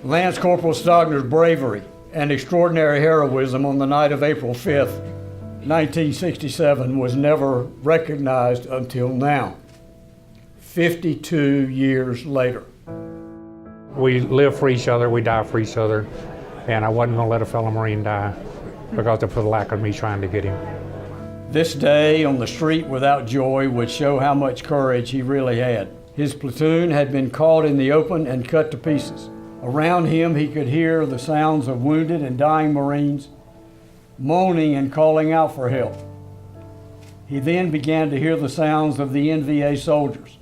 Lance Corporal Stogners' bravery and extraordinary heroism on the night of April 5th, 1967 was never recognized until now, 52 years later. We live for each other, we die for each other, and I wasn't gonna let a fellow Marine die because of the lack of me trying to get him. This day on the street without joy would show how much courage he really had. His platoon had been caught in the open and cut to pieces. Around him he could hear the sounds of wounded and dying Marines moaning and calling out for help. He then began to hear the sounds of the NVA soldiers.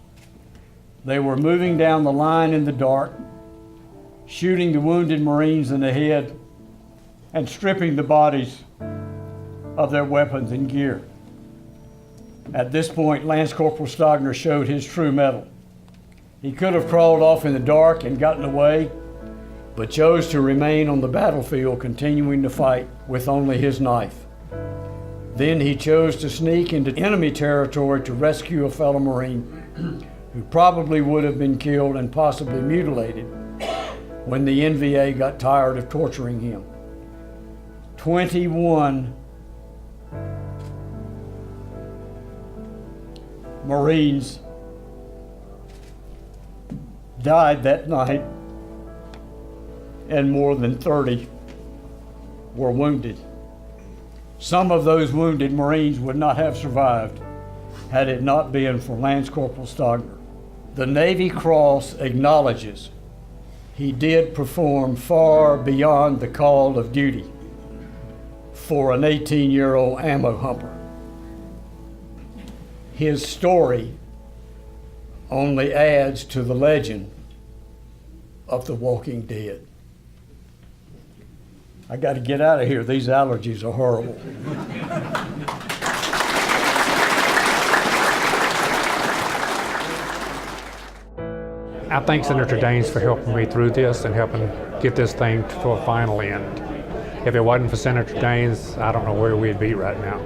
They were moving down the line in the dark, shooting the wounded Marines in the head and stripping the bodies of their weapons and gear. At this point, Lance Corporal Stogner showed his true mettle. He could have crawled off in the dark and gotten away, but chose to remain on the battlefield, continuing to fight with only his knife. Then he chose to sneak into enemy territory to rescue a fellow Marine who probably would have been killed and possibly mutilated when the NVA got tired of torturing him. 21 Marines died that night, and more than 30 were wounded. Some of those wounded Marines would not have survived had it not been for Lance Corporal Stogner. The Navy Cross acknowledges he did perform far beyond the call of duty for an 18-year-old ammo humper. His story only adds to the legend of the Walking Dead. I got to get out of here. These allergies are horrible. I thank Senator Daines for helping me through this and helping get this thing to a final end. If it wasn't for Senator Daines, I don't know where we'd be right now.